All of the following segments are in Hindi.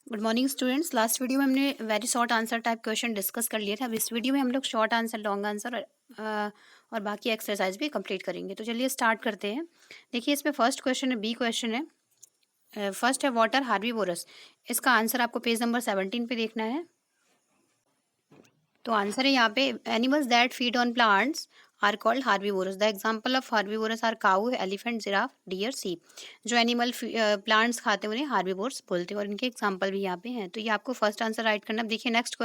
Good morning students. Last video में हमने very short answer type question discuss कर लिया था। अब इस वीडियो में हम लोग शॉर्ट आंसर, लॉन्ग आंसर और बाकी एक्सरसाइज भी कंप्लीट करेंगे। तो चलिए स्टार्ट करते हैं। देखिए इसमें फर्स्ट क्वेश्चन है, बी क्वेश्चन है। फर्स्ट है वाटर हार्बीवोरस। इसका आंसर आपको पेज नंबर 17 पे देखना है। तो आंसर है यहाँ पे animals that feed on plants are called herbivores. The example of herbivores are cow, elephant, giraffe, deer, sheep. जो एनिमल प्लांट्स खाते हैं उन्हें हार्बीवोरस बोलते हैं और इनके एग्जाम्पल भी यहाँ पे हैं। तो ये आपको फर्स्ट आंसर राइट करना। अब देखिए नेक्स्ट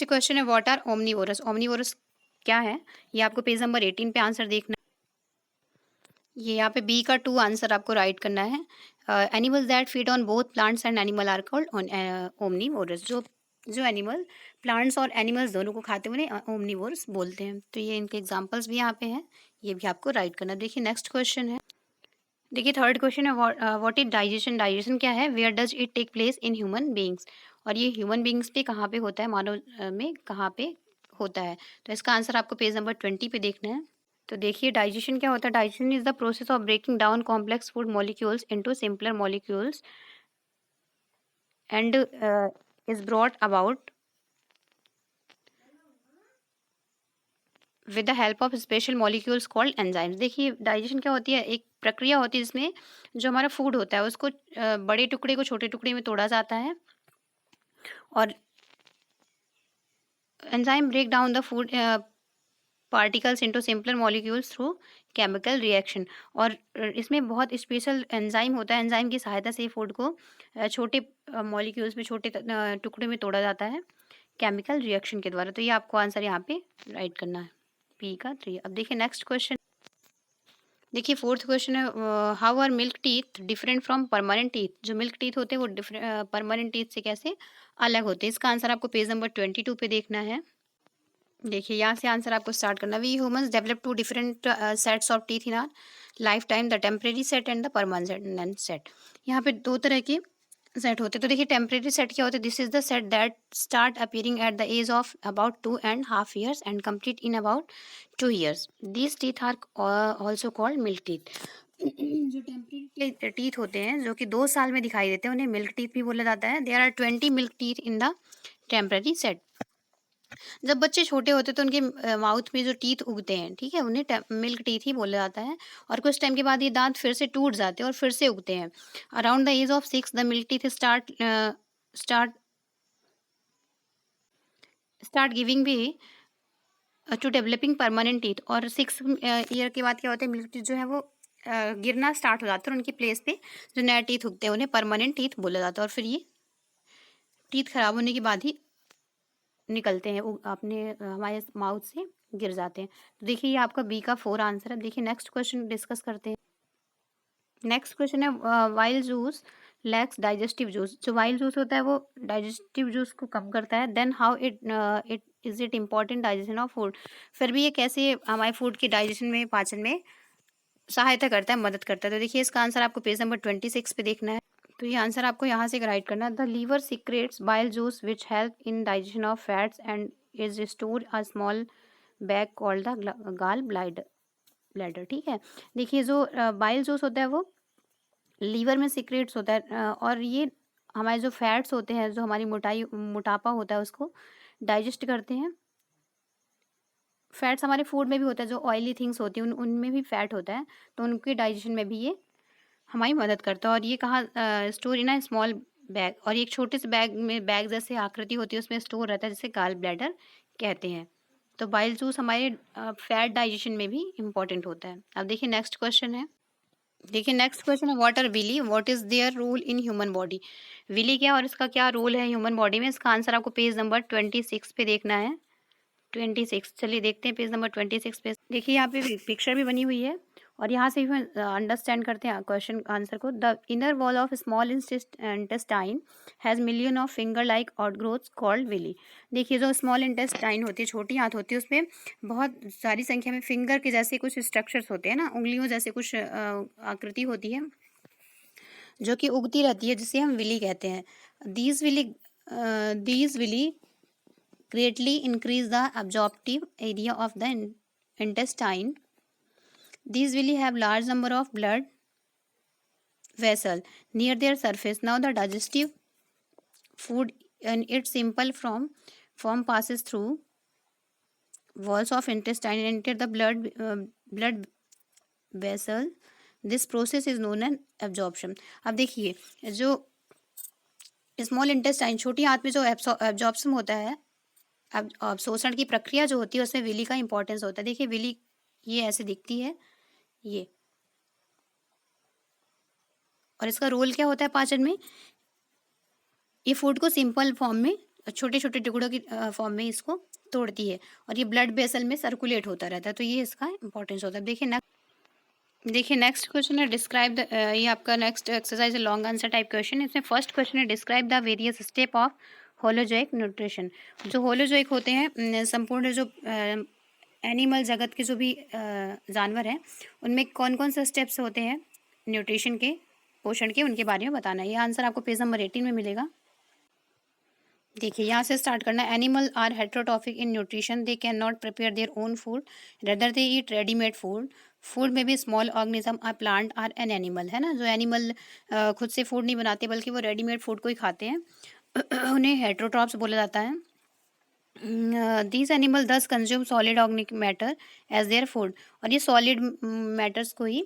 क्वेश्चन है व्हाट आर ओमनीवोरस। ओमनीवोरस क्या है, ये आपको पेज नंबर 18 पे आंसर देखना है। ये यहाँ पे बी का 2 आंसर आपको राइट करना है। Animals that feed on both plants and animal are called omnivores. जो एनिमल प्लांट्स और एनिमल्स दोनों को खाते हैं उन्हें ओमनीवोरस बोलते हैं। तो ये इनके एग्जांपल्स भी यहाँ पे हैं, ये भी आपको राइट करना है। देखिए नेक्स्ट क्वेश्चन है। देखिए थर्ड क्वेश्चन है व्हाट इज डाइजेशन। डाइजेशन क्या है, where does it take place in human beings. और ये ह्यूमन बींग्स पे कहाँ पे होता है, मानव में कहाँ पे होता है। तो इसका आंसर आपको पेज नंबर 20 पे देखना है। तो देखिए डाइजेशन क्या होता है। Digestion is the process of breaking down complex food molecules into simpler molecules and is brought about with the help of special molecules called enzymes. देखिए डाइजेशन क्या होती है, एक प्रक्रिया होती है जिसमें जो हमारा फूड होता है उसको बड़े टुकड़े को छोटे टुकड़े में तोड़ा जाता है और enzyme break down the food particles into simpler molecules through chemical reaction. और इसमें बहुत स्पेशल एंजाइम होता है, एंजाइम की सहायता से फूड को छोटे मॉलिक्यूल्स में, छोटे टुकड़े में तोड़ा जाता है केमिकल रिएक्शन के द्वारा। तो ये आपको आंसर यहाँ पे राइट करना है, पी का 3। अब देखिए नेक्स्ट क्वेश्चन। देखिए फोर्थ क्वेश्चन है how are milk teeth different from permanent teeth. जो मिल्क टीथ होते हैं वो परमानेंट टीथ से कैसे अलग होते हैं। इसका आंसर आपको पेज नंबर 22 पे देखना है। देखिए यहाँ से आंसर आपको स्टार्ट करना। We humans develop 2 different sets of teeth in our lifetime, the temporary set and the permanent set. यहाँ पे 2 तरह के सेट होते हैं। तो देखिए टेम्परेरी सेट क्या होता है, this is the set that start appearing at the age of about 2.5 years and complete in about 2 years। These teeth are also called milk teeth. जो टेम्परेरी टीथ होते हैं जो कि 2 साल में दिखाई देते हैं उन्हें मिल्क टीथ भी बोला जाता है। There are 20 milk teeth in the temporary set. जब बच्चे छोटे होते हैं तो उनके माउथ में जो टीथ उगते हैं, ठीक है, उन्हें मिल्क टीथ ही बोला जाता है। और कुछ टाइम के बाद ये दांत फिर से टूट जाते हैं और फिर से उगते हैं। Around the age of 6 the milk teeth start start giving way to developing permanent teeth. और 6 ईयर के बाद क्या होता है, मिल्क टीथ जो है वो गिरना स्टार्ट हो जाता है और उनकी प्लेस पे जो नया टीथ उगते हैं उन्हें परमानेंट टीथ बोला जाता है। और फिर ये टीथ खराब होने के बाद ही निकलते हैं, अपने हमारे माउथ से गिर जाते हैं। तो देखिए ये आपका बी का 4 आंसर है। देखिए नेक्स्ट क्वेश्चन डिस्कस करते हैं। नेक्स्ट क्वेश्चन है वाइल्ड जूस लैक्स डाइजेस्टिव जूस। जो वाइल्ड जूस होता है वो डाइजेस्टिव जूस को कम करता है। Then how it is it important digestion of food. फिर भी ये कैसे हमारे फूड की डाइजेशन में, पाचन में सहायता करता है, मदद करता है। तो देखिए इसका आंसर आपको पेज नंबर 26 पे देखना है। तो ये आंसर आपको यहाँ से राइट करना है। The liver secretes bile juice which help in digestion of fats and is store a small bag called the gall bladder. ठीक है, देखिए जो बाइल जूस होता है वो लीवर में सीक्रेट्स होता है और ये हमारे जो फैट्स होते हैं, जो हमारी मोटापा होता है उसको डाइजेस्ट करते हैं। फैट्स हमारे फूड में भी होता है, जो ऑयली थिंग्स होती हैं उनमें भी फैट होता है, तो उनके डाइजेशन में भी ये हमारी मदद करता है। और ये कहाँ store in a small bag, और ये एक छोटे से बैग में, बैग जैसे आकृति होती है उसमें स्टोर रहता है, जिसे गाल ब्लैडर कहते हैं। तो बाइल जूस हमारे फैट डाइजेशन में भी इम्पॉर्टेंट होता है। अब देखिए नेक्स्ट क्वेश्चन है। देखिए नेक्स्ट क्वेश्चन है what are villi, what is their role in human body. Villi क्या और इसका क्या रोल है ह्यूमन बॉडी में। इसका आंसर आपको पेज नंबर 26 पे देखना है। 26, चलिए देखते हैं पेज नंबर 26 पे। देखिए यहाँ पे पिक्चर भी बनी हुई है और यहाँ से भी अंडरस्टैंड करते हैं क्वेश्चन आंसर को। The inner wall of small intestine has million of finger like outgrowths called villi. देखिए जो स्मॉल इंटेस्टाइन होती है, छोटी आंत होती है, उसमें बहुत सारी संख्या में फिंगर के जैसे कुछ स्ट्रक्चर्स होते हैं ना, उंगलियों जैसे कुछ आकृति होती है जो कि उगती रहती है, जिसे हम विली कहते हैं। These villi greatly increase the absorptive area of the intestine. These will have large number of blood vessel near their surface. Now the digestive food in its simple form passes through walls of intestine and enter the blood vessel. This process is known as absorption. अब देखिए जो स्मॉल इंटेस्टाइन छोटी आंत में जो एब्जॉर्प्शन होता है, अवशोषण की प्रक्रिया जो होती है उसमें विली का इंपॉर्टेंस होता है। देखिए विली ये ऐसे दिखती है ये, और इसका रोल क्या होता है पाचन में? ये फूड को सिंपल फॉर्म में छोटे छोटे टुकड़ों की फॉर्म में इसको तोड़ती है और ये ब्लड वेसल में सर्कुलेट होता रहता है, तो ये इसका इंपॉर्टेंस होता है। देखिए नेक्स्ट क्वेश्चन है डिस्क्राइब द, ये आपका नेक्स्ट एक्सरसाइज है लॉन्ग आंसर टाइप क्वेश्चन। इसमें फर्स्ट क्वेश्चन है describe the various step of holozoic nutrition. जो होलोजोइक होते हैं संपूर्ण जो एनिमल जगत के जो भी जानवर हैं उनमें कौन कौन से स्टेप्स होते हैं न्यूट्रिशन के, पोषण के, उनके बारे में बताना है। ये आंसर आपको पेज नंबर 18 में मिलेगा। देखिए यहाँ से स्टार्ट करना है। Animal are heterotrophic in nutrition, they can not prepare their own food, rather they eat readymade food. Food में भी small organism are plant are an animal, है ना। जो एनिमल खुद से फूड नहीं बनाते बल्कि वो रेडीमेड फूड को ही खाते हैं उन्हें हेट्रोट्रॉप्स बोला जाता है। These animal thus consume solid organic matter as their food, और ये सॉलिड मैटर्स को ही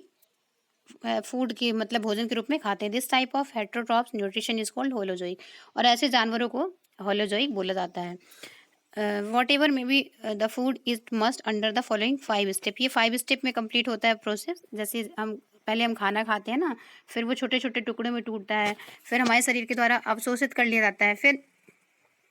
फूड के मतलब भोजन के रूप में खाते हैं। This type of heterotrophs nutrition is called holozoic, और ऐसे जानवरों को होलोजोइक बोला जाता है। What ever may be the food is must under the following 5 step. ये 5 स्टेप में कंप्लीट होता है प्रोसेस। जैसे हम पहले हम खाना खाते हैं ना, फिर वो छोटे छोटे टुकड़ों में टूटता है, फिर हमारे शरीर के द्वारा अवशोषित कर लिया जाता है, फिर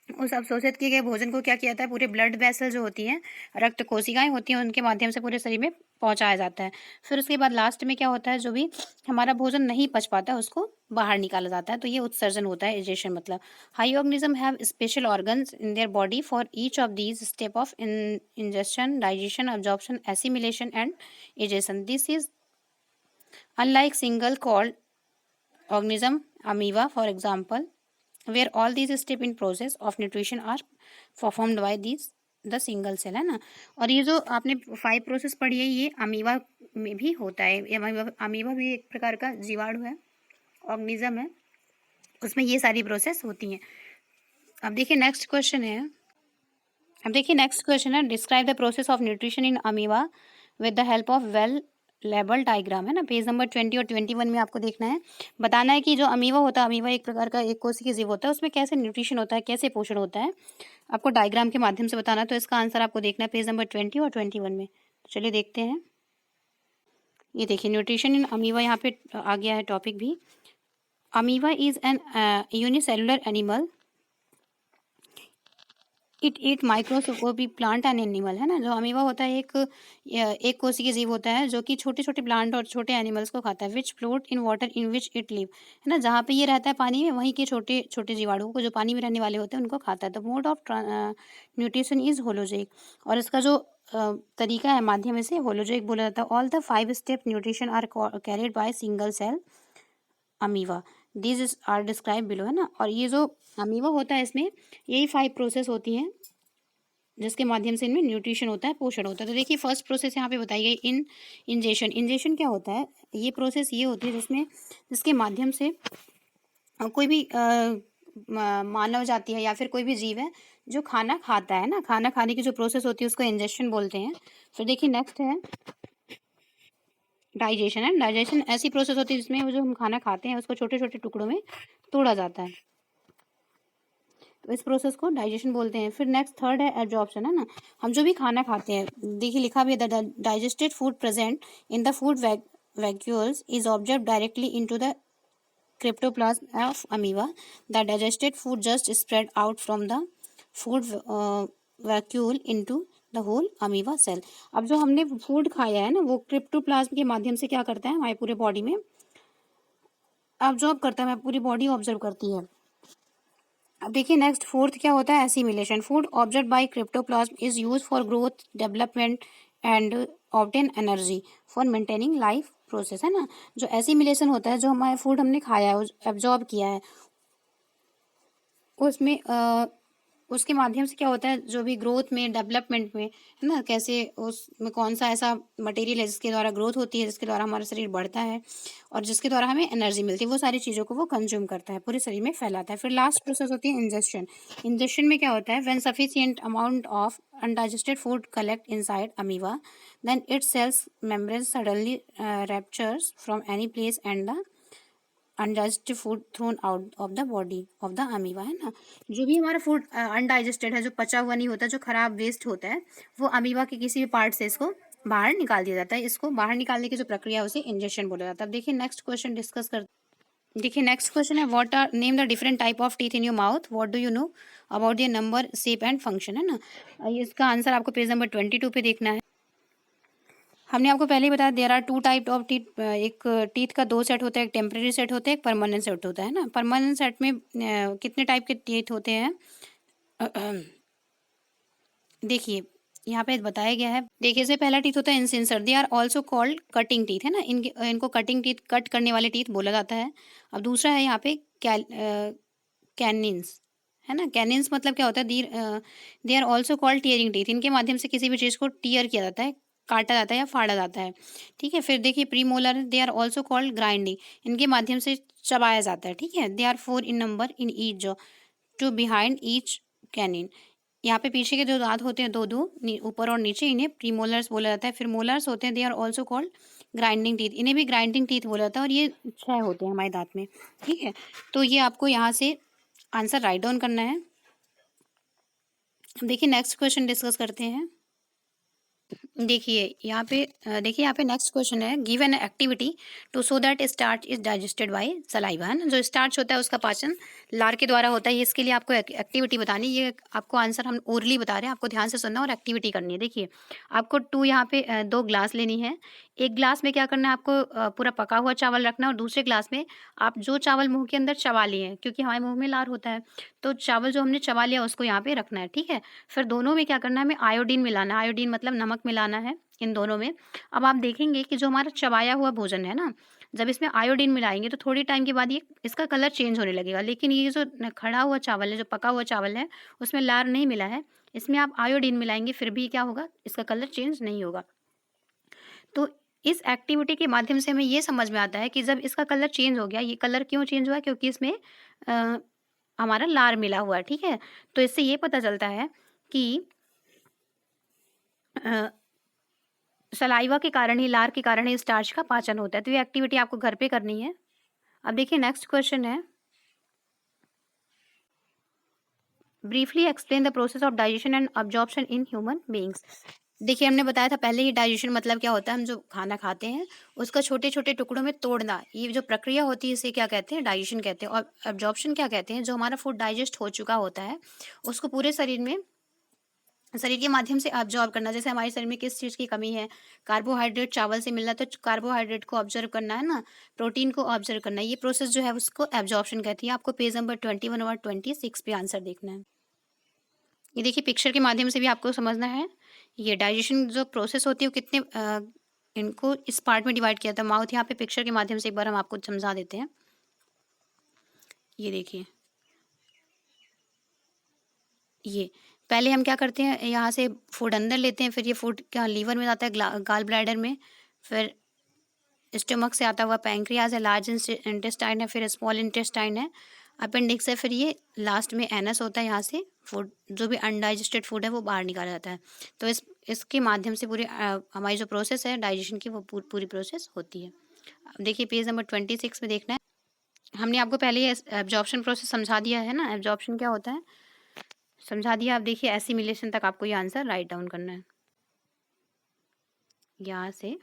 उस अवशोषित किए गए भोजन को क्या किया जाता है, पूरे ब्लड वेसल जो होती हैं, रक्त कोशिकाएं होती हैं, उनके माध्यम से पूरे शरीर में पहुंचाया जाता है। फिर उसके बाद लास्ट में क्या होता है, जो भी हमारा भोजन नहीं पच पाता है उसको बाहर निकाला जाता है, तो ये उत्सर्जन होता है, इजेशन मतलब। High organism have special organs in their body for each of these step of ingestion, digestion, absorption, assimilation and egestion. This is unlike single called organism amoeba for example, where all these step in process of nutrition are performed by these the single cell, है ना। और ये जो आपने 5 प्रोसेस पढ़ी है ये अमीबा में भी होता है। ये अमीबा भी एक प्रकार का जीवाणु है, ऑर्गेनिज्म है, उसमें ये सारी प्रोसेस होती हैं। अब देखिए नेक्स्ट क्वेश्चन है describe the process of nutrition in amoeba with the help of well label diagram, है ना। पेज नंबर 20 और 21 में आपको देखना है, बताना है कि जो अमीबा होता है, अमीबा एक प्रकार का एक कोशिकीय जीव होता है, उसमें कैसे न्यूट्रिशन होता है, कैसे पोषण होता है, आपको डायग्राम के माध्यम से बताना है। तो इसका आंसर आपको देखना है पेज नंबर 20 और 21 में। तो चलिए देखते हैं। ये देखिए न्यूट्रिशन इन अमीबा यहाँ पे आ गया है टॉपिक भी। Amoeba is an unicellular animal, it eat microscopic plant and animal, है ना। जो अमीबा होता है एक कोशिकीय जीव होता है जो कि छोटे छोटे प्लांट और छोटे एनिमल्स को खाता है। Which float in water in which it live, है ना। जहाँ पे ये रहता है पानी में, वहीं के छोटे छोटे जीवाणुओं को, जो पानी में रहने वाले होते हैं, उनको खाता है। The mode of nutrition is holozoic, और इसका जो तरीका है माध्यम से होलोजोइक बोला जाता है। All the 5 step nutrition are carried by single cell amoeba, this are describe below, है ना। और ये जो अमीबा होता है इसमें यही 5 प्रोसेस होती हैं जिसके माध्यम से इनमें न्यूट्रिशन होता है, पोषण होता है। तो देखिए फर्स्ट प्रोसेस यहाँ पे बताई गई इंजेशन। इंजेशन क्या होता है, ये प्रोसेस ये होती है जिसके माध्यम से कोई भी मानव जाति है या फिर कोई भी जीव है जो खाना खाता है ना, खाना खाने की जो प्रोसेस होती है उसको इंजेशन बोलते हैं। फिर देखिए नेक्स्ट है डाइजेशन, है। डाइजेशन ऐसी प्रोसेस होती है जिसमें जो हम खाना खाते हैं उसको छोटे छोटे टुकड़ों में तोड़ा जाता है, तो इस प्रोसेस को डाइजेशन बोलते हैं। फिर नेक्स्ट थर्ड है एब्जॉर्प्शन, है ना। हम जो भी खाना खाते हैं, देखिए लिखा भी है the digested food present in the food vacuoles is observe directly into the cryptoplasm of amoeba. The digested food just spread out from the food vacuole into the whole amoeba cell. अब जो हमने फूड खाया है ना, वो क्रिप्टोप्लाज्म के माध्यम से क्या करता है, हमारी पूरे बॉडी में ऑब्जॉर्व करता है, हमारी पूरी बॉडी ऑब्जर्व करती है। अब देखिए नेक्स्ट फोर्थ क्या होता है, assimilation. Food observe by cryptoplasm is use for growth, development and obtain energy for maintaining life process, है ना। जो एसिमिलेशन होता है, जो हमारा फूड हमने खाया है, एब्जॉर्ब किया है, उसमें उसके माध्यम से क्या होता है, जो भी ग्रोथ में, डेवलपमेंट में, है ना, कैसे उसमें कौन सा ऐसा मटेरियल है जिसके द्वारा ग्रोथ होती है, जिसके द्वारा हमारा शरीर बढ़ता है और जिसके द्वारा हमें एनर्जी मिलती है, वो सारी चीज़ों को वो कंज्यूम करता है, पूरे शरीर में फैलाता है। फिर लास्ट प्रोसेस होती है इंजेक्शन। इंजेक्शन में क्या होता है, when sufficient amount of undigested food collect inside amoeba, then its cells membrane suddenly ruptures from any place and the undigested food thrown out of the body of the amoeba, है ना। जो भी हमारा फूड अनडाइजेस्टेड है, जो पचा हुआ नहीं होता, जो खराब वेस्ट होता है, वो अमीबा के किसी भी पार्ट से इसको बाहर निकाल दिया जाता है। इसको बाहर निकालने की जो प्रक्रिया है उसे इंजेक्शन बोला जाता है। अब देखिए नेक्स्ट क्वेश्चन डिस्कस कर। देखिए नेक्स्ट क्वेश्चन है, what are name the different type of teeth in your mouth, what do you know about the number, shape and function, है ना। इसका आंसर आपको पेज नंबर 22 पे देखना है। हमने आपको पहले ही बताया there are two type of teeth. एक टीथ का दो सेट होता है, एक टेम्परेरी सेट होता है, एक परमानेंट सेट होता है ना। परमानेंट सेट में कितने टाइप के टीथ होते हैं, देखिए यहाँ पे बताया गया है। देखिए इससे पहला टीथ होता है incisor, they are also called cutting teeth, है ना। इनको कटिंग टीथ, कट करने वाले टीथ बोला जाता है। अब दूसरा है यहाँ पे कैनिन्स, है ना। कैनिन्स मतलब क्या होता है, they are also called tearing teeth, इनके माध्यम से किसी भी चीज़ को टीयर किया जाता है, काटा जाता है या फाड़ा जाता है, ठीक है। फिर देखिए premolar, they are also called grinding, इनके माध्यम से चबाया जाता है, ठीक है। They are 4 in number in each jaw, two behind each canine. यहाँ पे पीछे के जो दांत होते हैं दो दो, ऊपर और नीचे, इन्हें प्रीमोलर्स बोला जाता है। फिर मोलर्स होते हैं, they are also called grinding teeth, इन्हें भी ग्राइंडिंग टीथ बोला जाता है। और ये 6 होते हैं हमारे दांत में, ठीक है। तो ये आपको यहाँ से आंसर राइट डाउन करना है। देखिए नेक्स्ट क्वेश्चन डिस्कस करते हैं। देखिए यहाँ पे नेक्स्ट क्वेश्चन है, give an activity to so that starch is digested by saliva, है ना। जो स्टार्च होता है उसका पाचन लार के द्वारा होता है। ये इसके लिए आपको एक्टिविटी बतानी, ये आपको आंसर हम ओरली बता रहे हैं, आपको ध्यान से सुनना और एक्टिविटी करनी है। देखिए आपको यहाँ पे 2 ग्लास लेनी है। एक ग्लास में क्या करना है, आपको पूरा पका हुआ चावल रखना है, और दूसरे ग्लास में आप जो चावल मुंह के अंदर चबा लिए हैं, क्योंकि हमारे मुंह में लार होता है, तो चावल जो हमने चबा लिया उसको यहाँ पे रखना है, ठीक है। फिर दोनों में क्या करना है, हमें आयोडीन मिलाना है, आयोडीन मतलब नमक मिलाना है इन दोनों में। अब आप देखेंगे कि जो हमारा चबाया हुआ भोजन है ना, जब इसमें आयोडीन मिलाएंगे तो थोड़ी टाइम के बाद ये इसका कलर चेंज होने लगेगा। लेकिन ये जो खड़ा हुआ चावल है, जो पका हुआ चावल है, उसमें लार नहीं मिला है, इसमें आप आयोडीन मिलाएंगे फिर भी क्या होगा, इसका कलर चेंज नहीं होगा। तो इस एक्टिविटी के माध्यम से हमें ये समझ में आता है कि जब इसका कलर चेंज हो गया, ये कलर क्यों चेंज हुआ, क्योंकि इसमें अ, हमारा लार मिला हुआ है, ठीक है। तो इससे ये पता चलता है कि अ, सलाइवा के कारण ही, लार के कारण ही स्टार्च का पाचन होता है। तो ये एक्टिविटी आपको घर पे करनी है। अब देखिए नेक्स्ट क्वेश्चन है, briefly explain the process of digestion and absorption in human beings. देखिए हमने बताया था पहले ही, डाइजेशन मतलब क्या होता है, हम जो खाना खाते हैं उसका छोटे छोटे टुकड़ों में तोड़ना, ये जो प्रक्रिया होती है इसे क्या कहते हैं, डाइजेशन कहते हैं। और अब्जॉर्प्शन क्या कहते हैं, जो हमारा फूड डाइजेस्ट हो चुका होता है उसको पूरे शरीर के माध्यम से ऑब्जॉर्व करना। जैसे हमारे शरीर में किस चीज़ की कमी है, कार्बोहाइड्रेट चावल से मिलना, तो कार्बोहाइड्रेट को ऑब्जर्व करना, है ना, प्रोटीन को ऑब्जर्व करना। ये प्रोसेस जो है उसको एब्जॉर्प्शन कहती है। आपको पेज नंबर 21 और 26 पे आंसर देखना है। ये देखिए पिक्चर के माध्यम से भी आपको समझना है। ये डाइजेशन जो प्रोसेस होती है वो कितने इनको इस पार्ट में डिवाइड किया था माउथ। यहाँ पे पिक्चर के माध्यम से एक बार हम आपको समझा देते हैं। ये देखिए, ये पहले हम क्या करते हैं, यहाँ से फूड अंदर लेते हैं, फिर ये फूड क्या लीवर में जाता है, गाल ब्लैडर में, फिर स्टमक से आता हुआ पैंक्रियाज है, लार्ज इंटेस्टाइन है, फिर स्मॉल इंटेस्टाइन है, अपेंडिक्स है, फिर ये लास्ट में एनस होता है। यहाँ से फूड जो भी अनडाइजेस्टेड फूड है वो बाहर निकाला जाता है। तो इसके माध्यम से पूरी हमारी जो प्रोसेस है डाइजेशन की, वो पूरी प्रोसेस होती है। अब देखिए पेज नंबर 26 में देखना है। हमने आपको पहले ही एब्जॉर्प्शन प्रोसेस समझा दिया है ना, एब्जॉर्प्शन क्या होता है समझा दिया। आप देखिए एसिमिलेशन तक आपको ये आंसर राइट डाउन करना है, यहाँ से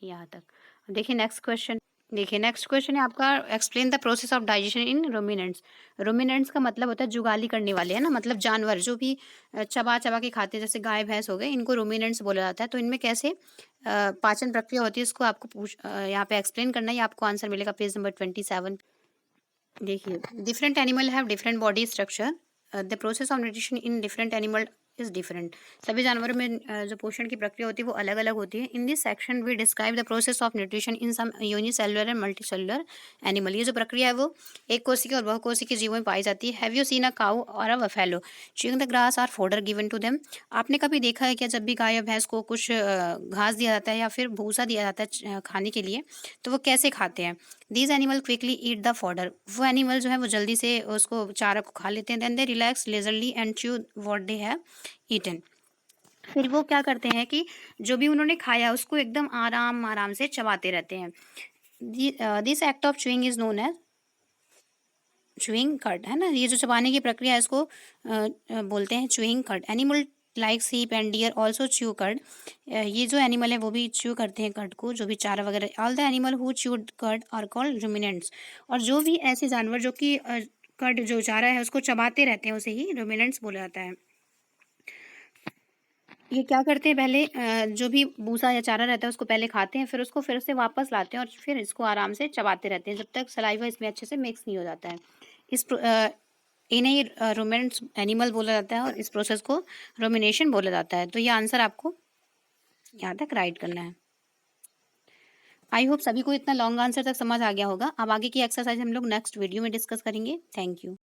यहाँ तक। देखिए नेक्स्ट क्वेश्चन। देखिए नेक्स्ट क्वेश्चन है आपका, explain the process of digestion in ruminants. Ruminants का मतलब होता है जुगाली करने वाले, है ना, मतलब जानवर जो भी चबा चबा के खाते हैं, जैसे गाय भैंस हो गए, इनको रोमिनेंट्स बोला जाता है। तो इनमें कैसे पाचन प्रक्रिया होती है इसको आपको यहाँ पे एक्सप्लेन करना है। आपको आंसर मिलेगा पेज नंबर 27। देखिए different animal have different body structure, the process of nutrition in different animal is different. सभी जानवरों में जो पोषण की प्रक्रिया होती है वो अलग अलग होती है। In this section we describe the process of nutrition in some unicellular and multicellular animal. ये जो प्रक्रिया है वो एक कोशिकी और बहुकोशिकीय जीवों में पाई जाती है। Have you seen a cow और a buffalo chewing the grass or fodder given to them? आपने कभी देखा है क्या, जब भी गाय या भैंस को कुछ घास दिया जाता है या फिर भूसा दिया जाता है खाने के लिए, तो वो कैसे खाते हैं? These animal quickly eat the fodder. वो एनिमल जो है वो जल्दी से उसको चारा को खा लेते हैं। Then they relax leisurely and chew what they have eaten. फिर वो क्या करते हैं कि जो भी उन्होंने खाया उसको एकदम आराम आराम से चबाते रहते हैं। This act of chewing is known as chewing cud, है ना। ये जो चबाने की प्रक्रिया है इसको बोलते हैं chewing cud. Animal like sheep and deer also chew cud. ये जो एनिमल है वो भी च्यू करते हैं कट को, जो भी चारा वगैरह। All the animal who chewed cud are called ruminants. और जो भी ऐसे जानवर जो कि कट जो चारा है उसको चबाते रहते हैं उसे ही रुमिनेंट्स बोला जाता है। ये क्या करते हैं, पहले जो भी भूसा या चारा रहता है उसको पहले खाते हैं, फिर उसको फिर से वापस लाते हैं और फिर इसको आराम से चबाते रहते हैं जब तक सलाइवा इसमें अच्छे से मिक्स नहीं हो जाता है। इन्हें रुमिनेंट्स एनिमल बोला जाता है और इस प्रोसेस को रुमिनेशन बोला जाता है। तो ये आंसर आपको यहाँ तक राइट करना है। आई होप सभी को इतना लॉन्ग आंसर तक समझ आ गया होगा। अब आगे की एक्सरसाइज हम लोग नेक्स्ट वीडियो में डिस्कस करेंगे। Thank you.